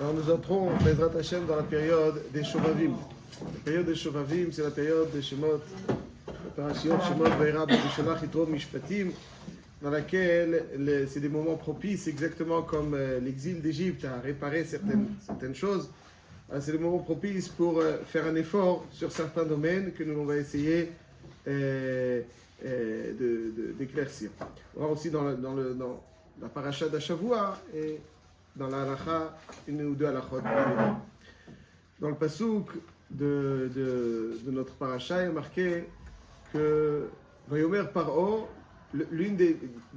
Alors nous entrons, Bezrat Hashem, dans la période des Shovavim. La période des Shovavim, c'est la période des Shemot, la Parashiot, Shemot, Vaïra, B'Shalach, Yitro, Mishpatim, dans laquelle c'est des moments propices, exactement comme l'exil d'Égypte a réparé certaines choses. C'est des moments propices pour faire un effort sur certains domaines que nous on va essayer d'éclaircir. On va aussi dans la paracha d'Ashavua et dans la halacha, une ou deux halachot. Dans le pasouk de notre paracha, il est marqué que Vayomer Paro,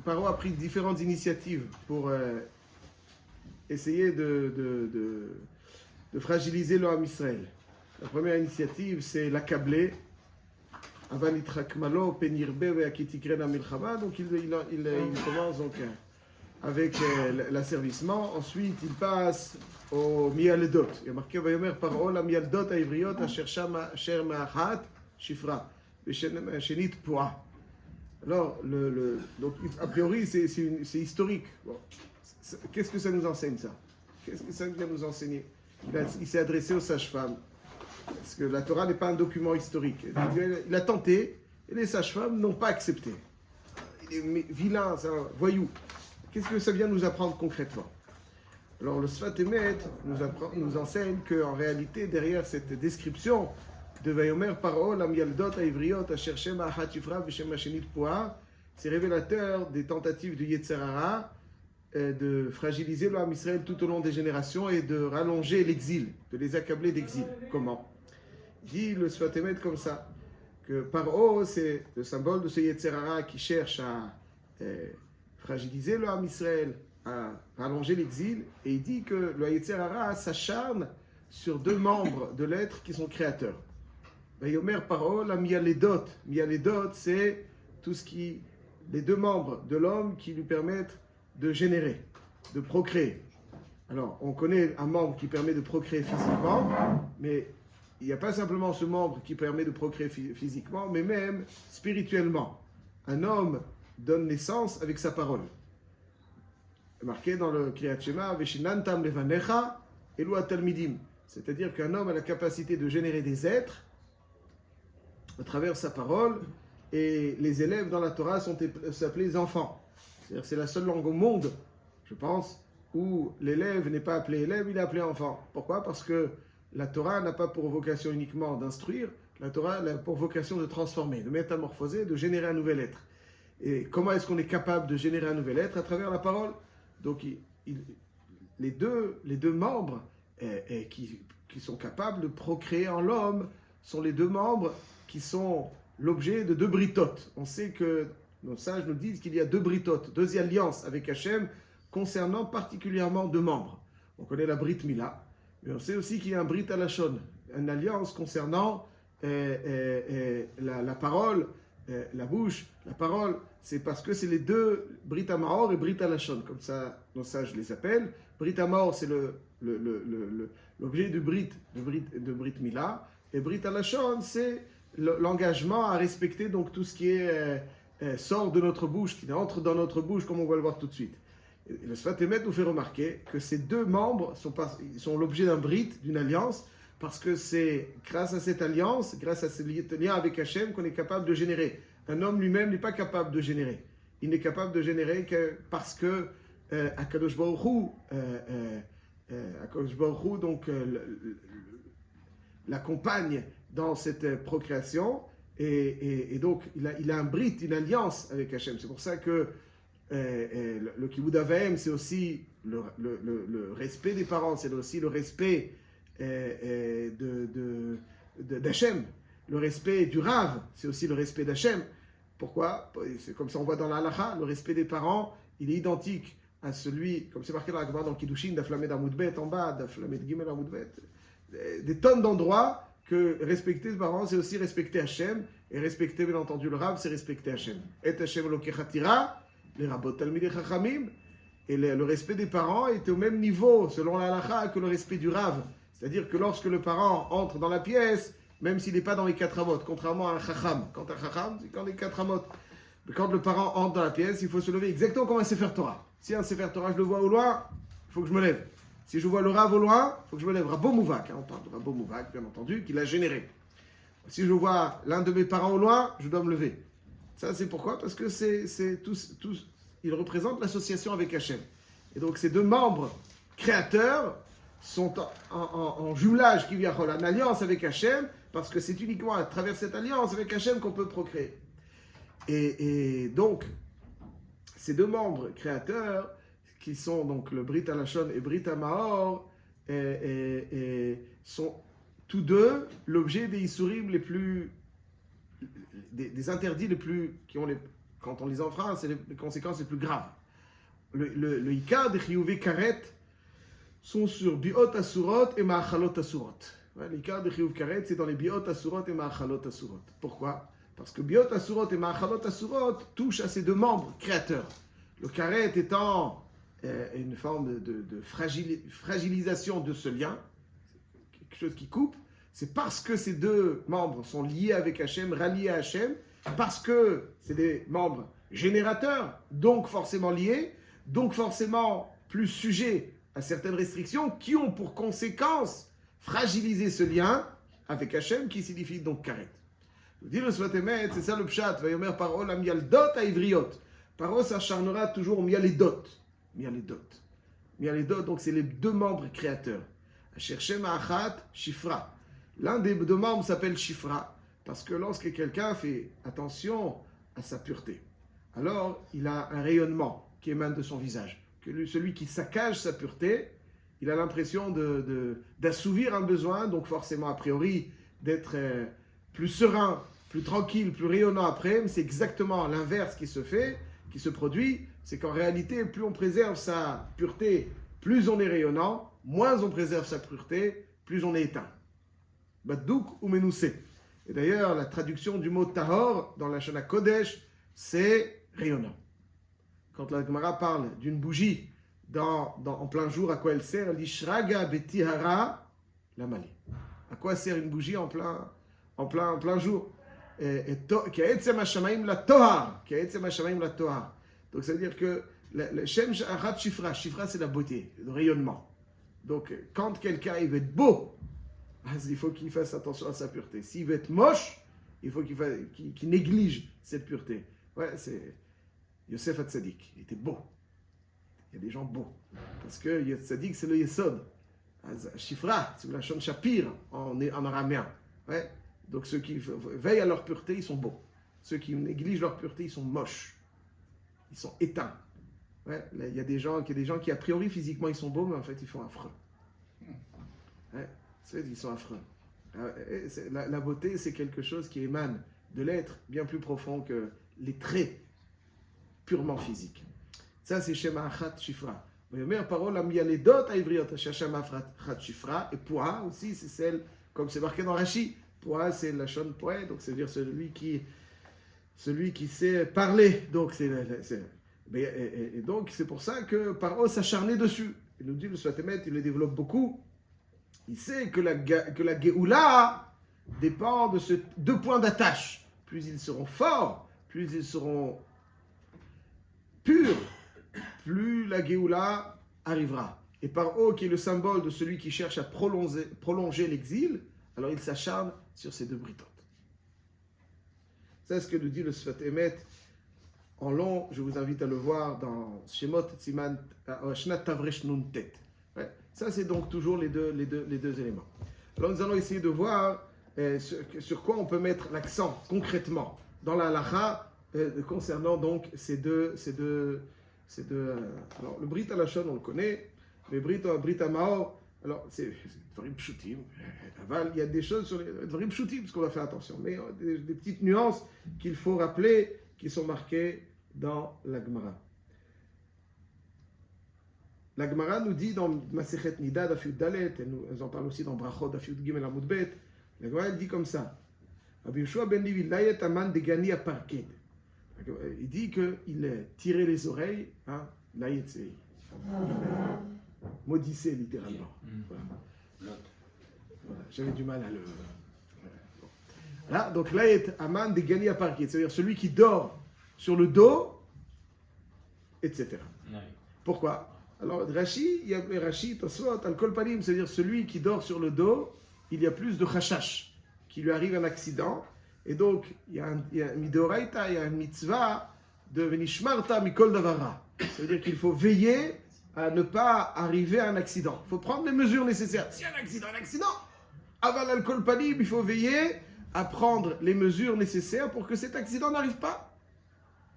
Paro a pris différentes initiatives pour essayer de fragiliser le Ham Israël. La première initiative, c'est l'accabler. Avanitrakmalo, penirbe, veakitikrena milchama. Donc il commence donc avec l'asservissement. Ensuite, il passe au mialedot. Il y a marqué Vayomer Paro, la mialedot aivriot, asher ma'achat, shifra, shenit poa. Alors, donc, a priori, c'est historique. Bon. Qu'est-ce que ça nous enseigne, ça? Qu'est-ce que ça vient nous enseigner? Il s'est adressé aux sages-femmes. Parce que la Torah n'est pas un document historique. Il a tenté, et les sages-femmes n'ont pas accepté. Il est vilain, c'est un voyou. Qu'est-ce que ça vient nous apprendre concrètement? Alors, le Sfat Emet nous enseigne qu'en réalité, derrière cette description de Vayomer Paro, la mialdot aivriot, asher shem ha'achat shifra v'shem ha'shenit poa, c'est révélateur des tentatives du Yetzer Hara de fragiliser le Ham Israël tout au long des générations et de rallonger l'exil, de les accabler d'exil. Comment? Dit le Sfat Emet comme ça, que Paro, c'est le symbole de ce Yetzer Hara qui cherche à fragiliser le Ham Israël, à rallonger l'exil, et il dit que le Yetzer Hara s'acharne sur deux membres de l'être qui sont créateurs. Vayomer Paro, la mialedot. Mialedot, c'est tout ce qui, les deux membres de l'homme qui lui permettent de générer, de procréer. Alors, on connaît un membre qui permet de procréer physiquement, mais il n'y a pas simplement ce membre qui permet de procréer physiquement, mais même spirituellement. Un homme donne naissance avec sa parole. Marqué dans le Kriyat Shema, Veshinantam levanecha elu atalmidim. C'est-à-dire qu'un homme a la capacité de générer des êtres à travers sa parole, et les élèves dans la Torah sont appelés les enfants. C'est-à-dire c'est la seule langue au monde, je pense, où l'élève n'est pas appelé élève, il est appelé enfant. Pourquoi? Parce que la Torah n'a pas pour vocation uniquement d'instruire, la Torah a pour vocation de transformer, de métamorphoser, de générer un nouvel être. Et comment est-ce qu'on est capable de générer un nouvel être? À travers la parole. Donc les deux membres qui sont capables de procréer en l'homme sont les deux membres qui sont l'objet de deux britotes. On sait que nos sages nous disent qu'il y a deux britotes, deux alliances avec Hachem concernant particulièrement deux membres. On connaît la Brit Mila, mais on sait aussi qu'il y a un Brit Alashon, une alliance concernant la parole, la bouche, la parole. C'est parce que c'est les deux Brit Amaor et Brit Alashon, comme ça nos sages les appellent. Brit Amaor, c'est l'objet de Brit Mila, et Brit Alashon, c'est l'engagement à respecter donc tout ce qui sort de notre bouche, qui entre dans notre bouche, comme on va le voir tout de suite. Et le Sfat Emet nous fait remarquer que ces deux membres sont l'objet d'un brit, d'une alliance, parce que c'est grâce à cette alliance, grâce à ce lien avec Hachem, qu'on est capable de générer. Un homme lui-même n'est pas capable de générer. Il n'est capable de générer que parce que Akadosh Baruch Hu, donc l'accompagne dans cette procréation, et donc il a un brit, une alliance avec Hachem. C'est pour ça que le Kibud Avaim, c'est aussi le respect des parents, c'est aussi le respect d'Hachem. Le respect du Rav, c'est aussi le respect d'Hachem. Pourquoi? C'est comme ça on voit dans la halakha, le respect des parents, il est identique à celui, comme c'est marqué dans la Gemara dans Kiddushin, d'Aflamed Amoudbet en bas, d'Aflamed Gimel Amoudbet, des tonnes d'endroits que respecter les parents, c'est aussi respecter Hachem, et respecter, bien entendu, le Rav, c'est respecter Hachem. Et Hachem Lokechatira, les Rabot Talmidei Chachamim, et le respect des parents est au même niveau, selon la halakha, que le respect du Rav. C'est-à-dire que lorsque le parent entre dans la pièce, même s'il n'est pas dans les 4 amot, contrairement à un Chacham. Quand un Chacham, c'est quand les 4 amot. Mais quand le parent entre dans la pièce, il faut se lever exactement comme un Sefer Torah. Si un Sefer Torah, je le vois au loin, il faut que je me lève. Si je vois le Rav au loin, il faut que je me lève. Rabbo Mouvak, on parle de Rabbo Mouvak, bien entendu, qui l'a généré. Si je vois l'un de mes parents au loin, je dois me lever. Ça, c'est pourquoi? Parce que ils représentent l'association avec Hachem. Et donc, ces deux membres créateurs sont en jumelage, qui vient en alliance avec Hachem, parce que c'est uniquement à travers cette alliance avec Hachem qu'on peut procréer. Et donc, ces deux membres créateurs, qui sont donc le Brit Halashon et Brit Hamahor, sont tous deux l'objet des Isurim les plus, des interdits les plus, quand on les enfreint, c'est les conséquences les plus graves. Le Ikar des Chiyuvei Karet sont sur Biot Asurot et Ma'achalot Asurot. Le Ikar des Chiyuv Karet, c'est dans les Biot Asurot et Ma'achalot Asurot. Pourquoi? Parce que Biot Asurot et Ma'achalot Asurot touchent à ces deux membres créateurs. Le Karet étant une forme de fragilisation de ce lien, quelque chose qui coupe, c'est parce que ces deux membres sont liés avec Hachem, ralliés à Hachem, parce que c'est des membres générateurs, donc forcément liés, donc forcément plus sujets à certaines restrictions, qui ont pour conséquence fragiliser ce lien avec Hachem, qui signifie donc Karet. Dit le Svatemet, c'est ça le pshat, Vayomer Paro la mialdot à Ivriot. Paro s'acharnera toujours au mialedot. Mialedot, donc c'est les deux membres créateurs. Shem Achat, Shifra. L'un des deux membres s'appelle Shifra, parce que lorsque quelqu'un fait attention à sa pureté, alors il a un rayonnement qui émane de son visage. Que celui qui saccage sa pureté, il a l'impression d'assouvir un besoin, donc forcément a priori d'être plus serein, plus tranquille, plus rayonnant après, mais c'est exactement l'inverse qui se fait, qui se produit, c'est qu'en réalité, plus on préserve sa pureté, plus on est rayonnant, moins on préserve sa pureté, plus on est éteint. Badouk ou Menoussé. Et d'ailleurs, la traduction du mot Tahor dans la Shana Kodesh, c'est rayonnant. Quand la Gemara parle d'une bougie en plein jour, à quoi elle sert? Elle dit Shraga betihara la malé. À quoi sert une bougie en plein jour? Ki ha'etzem hashamaim la tohar. Donc ça veut dire que le Shem Achat Shifra, Shifra c'est la beauté, le rayonnement. Donc quand quelqu'un il veut être beau, il faut qu'il fasse attention à sa pureté. S'il veut être moche, il faut qu'il néglige cette pureté. Ouais, c'est Yosef Hatzadik, il était beau. Il y a des gens beaux. Parce que Hatzadik c'est le Yesod. Shifra, c'est la Shon Shapir en araméen. Ouais. Donc ceux qui veillent à leur pureté, ils sont beaux. Ceux qui négligent leur pureté, ils sont moches. Ils sont éteints. Ouais, il y a des gens qui, a priori, physiquement, ils sont beaux, mais en fait, ils font affreux. Ouais, ils sont affreux. La beauté, c'est quelque chose qui émane de l'être bien plus profond que les traits purement physiques. Ça, c'est Shema Achat Shifra. Mais parole am yaledot haivriot, Shema Achat Shifra. Et Poa aussi, c'est celle, comme c'est marqué dans Rashi, Poa, c'est la Shon Poé, donc c'est-à-dire celui qui sait parler. Donc et donc c'est pour ça que Paro s'acharnait dessus. Il nous dit le Svatemet, il le développe beaucoup. Il sait que la Géoula dépend de ces deux points d'attache. Plus ils seront forts, plus ils seront purs, plus la Géoula arrivera. Et Paro, qui est le symbole de celui qui cherche à prolonger l'exil, alors il s'acharne sur ces deux britotes. C'est ce que nous dit le Sfat Emet en long. Je vous invite à le voir dans Shemot Tziman Shnat Tavresh Nun Tet. Ça, c'est donc toujours les deux éléments. Alors nous allons essayer de voir sur quoi on peut mettre l'accent concrètement dans la halacha concernant donc ces deux. Alors le Brit Halashon, on le connaît, le Brit Hamahor. Alors, c'est Dvarim Pshutim. Il y a des choses sur les Dvarim Pshutim, parce qu'on va faire attention. Mais des petites nuances qu'il faut rappeler, qui sont marquées dans la Gemara. La Gemara nous dit dans Masechet Nida d'Afiud Dalet, elle en parle aussi dans Brachot d'Afiud Gimel Amud Bet. La Gemara dit comme ça. Rabbi Yoshua ben Levi, Layet Aman de Gani à Parked. Il dit qu'il tirait les oreilles. Layet, c'est. Maudissait littéralement. Voilà. J'avais du mal à le. Voilà. Donc là, est Aman de Gani à Parkit, c'est-à-dire celui qui dort sur le dos, etc. Oui. Pourquoi? Alors, Rashi, il y a Rashi, Tosfot, Al-Kol Panim, c'est-à-dire celui qui dort sur le dos, il y a plus de chashash, qui lui arrive un accident. Et donc, il y a un midoraita, il y a un mitzvah de venishmarta mikol davara. C'est-à-dire qu'il faut veiller à ne pas arriver à un accident. Il faut prendre les mesures nécessaires. S'il y a un accident. Aval Al-Kol Panim, il faut veiller à prendre les mesures nécessaires pour que cet accident n'arrive pas.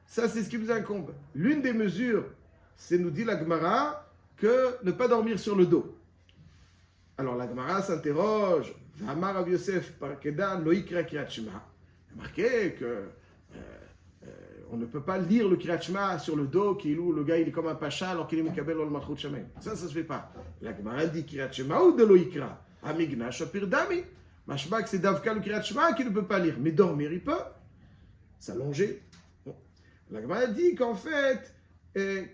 Ça, c'est ce qui nous incombe. L'une des mesures, c'est, nous dit la Gemara, que ne pas dormir sur le dos. Alors la Gemara s'interroge, V'amar Rav Yosef par Kedan lo yikra Kriyat Shema. Il y a marqué que on ne peut pas lire le Kriyat Shema sur le dos, où le gars il est comme un pacha alors qu'il est Mekabel ol Malchut Shamayim. Ça se fait pas. La Gemara dit Kriyat Shema ou de lo yikra. Amigna shapir dami. Mashbak c'est Davka le Kriyat Shema qui ne peut pas lire, mais dormir il peut. S'allonger. La Gemara dit qu'en fait,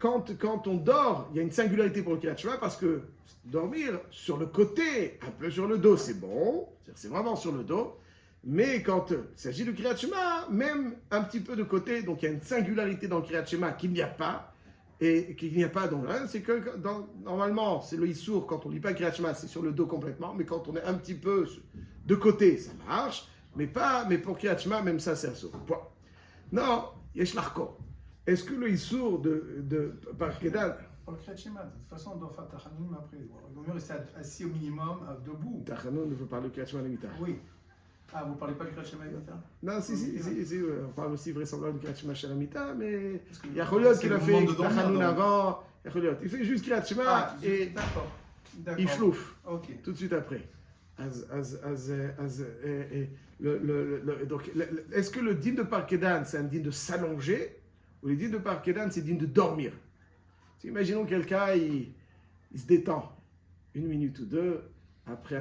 quand on dort, il y a une singularité pour le Kriyat Shema parce que dormir sur le côté, un peu sur le dos, c'est bon, c'est vraiment sur le dos, mais quand il s'agit du Kriyat Shema, même un petit peu de côté, donc il y a une singularité dans le Kriyat Shema qu'il n'y a pas, et qu'il n'y a pas dans l'un, c'est que normalement, c'est le Issour, quand on ne lit pas le Kriyat Shema, c'est sur le dos complètement, mais quand on est un petit peu de côté, ça marche, mais pour Kriyat Shema, même ça, c'est un sourd. Point. Non, Yesh Larko. Est-ce que le Issour de par Kedan. Pour le Kriyat Shema, de toute façon, on doit faire Tachanoun après. Il vaut mieux rester assis au minimum, debout. Tachanoun, ne veut parler du Kriyat Shema Lemita. Oui. Ah, vous ne parlez pas du Kriyat Shema Lemita? Non, si, on parle aussi vraisemblablement du Kriyat Shema Shalamita, mais il y a Choliot qui l'a fait Tachanoun avant. Il fait juste Kriyat Shema et il flouffe tout de suite après. Donc, est-ce que le din de Parkedan, c'est un din de s'allonger, ou le din de Parkedan, c'est din de dormir? Imaginons quelqu'un, il se détend 1 minute ou 2, après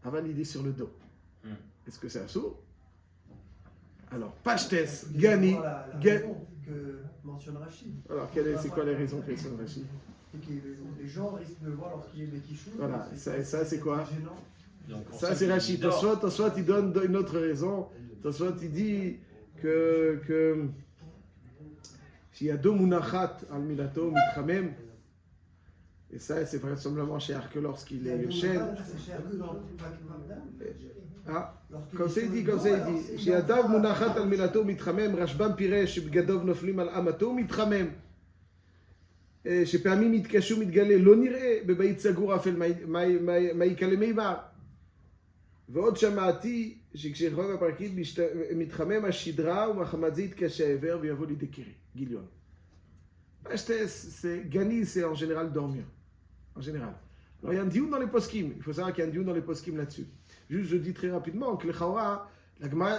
avant l'idée sur le dos. Est-ce que c'est un sourd? Alors, Pashtes, Gani. Que mentionne Rachid. Alors, c'est quoi les raisons que mentionne Rachid? Et que les gens risquent de voir lorsqu'il y a des quichous. Voilà, ça c'est quoi? Donc, ça c'est Rachid. Tosfot il donne une autre raison. Tosfot il dit que s'il y a 2 munachat al milato mitramem, et ça c'est vraisemblablement chez que lorsqu'il est yoshen. Comme ça il dit. Chez Adav munachat al milato mitramem, Rashbam piresh bgadov noflim al amato mitramem. שפעמים יתקשו מתגלה, לא נראה בבית סגור אפל מה יקלה מימר. ועוד שמעתי שכשרחוב הפרקית מתחמם השדרה ומחמת זה יתקשה העבר ויבוא לידי גיליון. Gani, c'est en général dormir. En général. Alors il y a un dioun dans les poskim. Il faut savoir qu'il y a un dioun dans les poskim là-dessus. Juste, je dis très rapidement que le Chaura,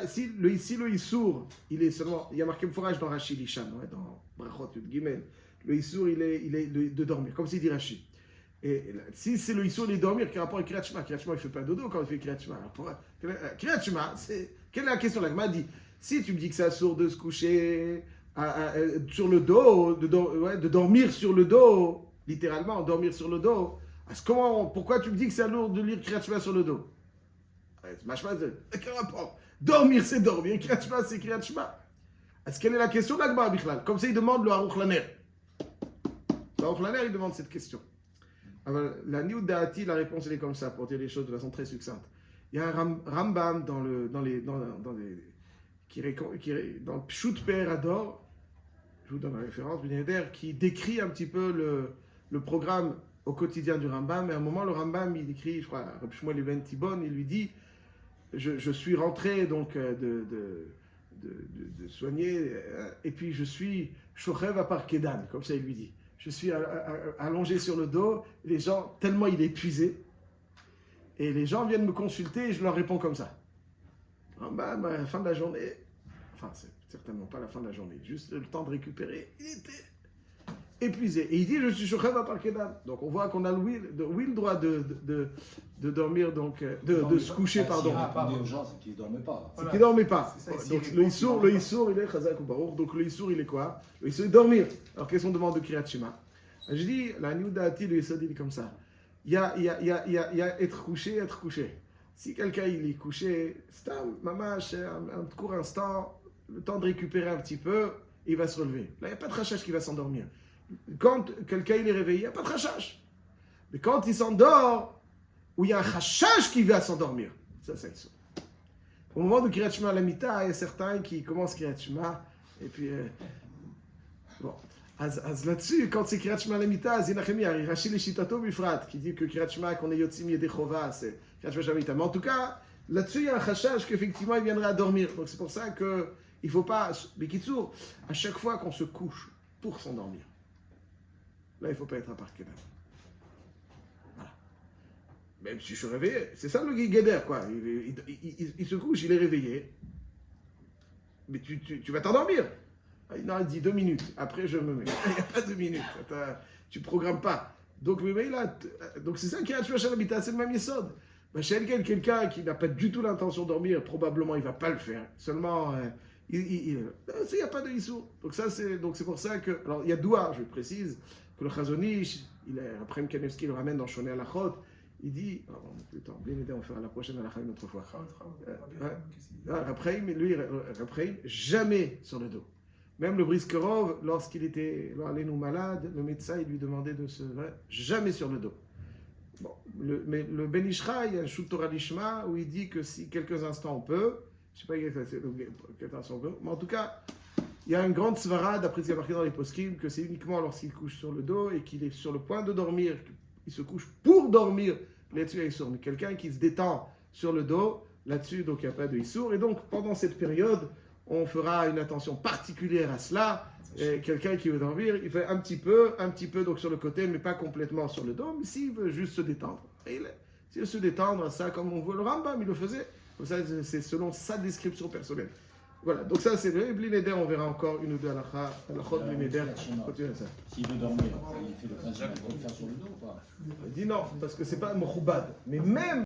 si le Issour, il est seulement. Il y a marqué forage dans Rachid Lishan, dans Brachot Yud Gimel. Le Issour, il est de dormir, comme c'est dit Rachid. Et si c'est le Issour de dormir, quel rapport avec Kriyat Shema? Kriyat Shema, il ne fait pas dodo quand il fait Kriyat Shema. Kriyat Shema, quelle est la question? La Gemara dit, si tu me dis que c'est assourd de se coucher sur le dos, de dormir sur le dos, littéralement, dormir sur le dos, pourquoi tu me dis que c'est lourd de lire Kriyat Shema sur le dos? Quel rapport? Dormir, c'est dormir, Kriyat Shema, c'est Kriyat Shema. Est-ce quelle est la question de la Gemara Bichlal? Comme ça, il demande le Aruch Laner. Donc, Laner, il demande cette question. Alors, la Niud Da'ati, la réponse, elle est comme ça, pour dire les choses de façon très succincte. Il y a un Rambam dans le Pshut Pe'er Hador, je vous donne la référence, qui décrit un petit peu le programme au quotidien du Rambam. Et à un moment, le Rambam, il écrit, je crois, Reb Shmuel Ibn Tibon, il lui dit, je suis rentré donc de soigner, et puis je suis Shochev à Parkedan, comme ça il lui dit. Je suis allongé sur le dos, les gens, tellement il est épuisé, et les gens viennent me consulter et je leur réponds comme ça. À la fin de la journée, enfin c'est certainement pas la fin de la journée, juste le temps de récupérer, il était épuisé. Et il dit, je suis Shochev à Parkedan. Donc on voit qu'on a le droit de dormir, donc de se coucher, pardon. Urgence, c'est qu'il ne dormait pas. C'est qu'il ne dormait pas. Donc le Issour, il est Chazak ou Baruch. Donc le Issour, il est quoi? Le Issour, il est dormir. Alors qu'est-ce qu'on demande de Kriyat Shema? Je dis, la Niud Da'ati, le Issour, il est comme ça. Il y a être couché. Si quelqu'un il est couché, c'est un court instant, le temps de récupérer un petit peu, il va se relever. Là, il n'y a pas de rachage qui va s'endormir. quand quelqu'un il est réveillé, il n'y a pas de chachash. Mais quand il s'endort, où il y a un chachash qui va s'endormir, ça c'est ça. Au moment de Kriyat Shema à la Mita, il y a certains qui commencent Kriyat Shema, et puis, bon. אז là-dessus, quand c'est Kriyat Shema à la Mita, Zinachemi, Rachid Leshitato Bifrat, qui dit que Kriyat Shema, qu'on est Yotzim Yedechova, c'est Kriyat Shema à la Mita. Mais en tout cas, là-dessus, il y a un chachash qu'effectivement, il viendra dormir. Donc c'est pour ça qu'il ne faut pas, Bikitsour, à chaque fois qu'on se couche pour s'endormir, là, il ne faut pas être à part Kedem. Voilà. Même si je suis réveillé, c'est ça le Guéder, quoi. Il se couche, il est réveillé. Mais tu vas t'endormir. Non, il dit 2 minutes. Après, je me mets. Il n'y a pas 2 minutes. Tu ne programmes pas. Donc, c'est ça qui est Kriyat Shema Shalabita, c'est le même Yesod. Chez quelqu'un qui n'a pas du tout l'intention de dormir, probablement il ne va pas le faire. Seulement, il n'y a pas de Issour. Donc c'est pour ça que... Alors, il y a Doua, je précise, que le Chazon Ish, après Kanevski le ramène dans Shoné Halachot, il dit... Attends, on fera la prochaine halakha une autre fois. Raphaïm, lui, jamais sur le dos. Même le Briskerov, lorsqu'il était malade, le médecin il lui demandait de se... Jamais sur le dos. Bon, mais le Ben Ishra, il y a un Shut Torah Lishma où il dit que si quelques instants on peut, je ne sais pas quelques instants on peut, mais en tout cas, il y a une grande svara, d'après ce qui est marqué dans les poskim, que c'est uniquement lorsqu'il couche sur le dos et qu'il est sur le point de dormir, il se couche pour dormir, là-dessus il y a Issour. Mais quelqu'un qui se détend sur le dos, là-dessus, donc il n'y a pas de Issour. Et donc, pendant cette période, on fera une attention particulière à cela. Et quelqu'un qui veut dormir, il fait un petit peu donc sur le côté, mais pas complètement sur le dos, mais s'il veut juste se détendre. S'il veut se détendre, ça comme on veut, le Rambam, il le faisait. Donc ça, c'est selon sa description personnelle. Voilà, donc ça c'est le Bli Neder, on verra encore une ou deux halachot Bli Neder. Continuez ça. S'il veut dormir, il fait le principe, il peut le faire sur le dos ou pas? Il dit non, parce que c'est pas Mochoubad. Mais même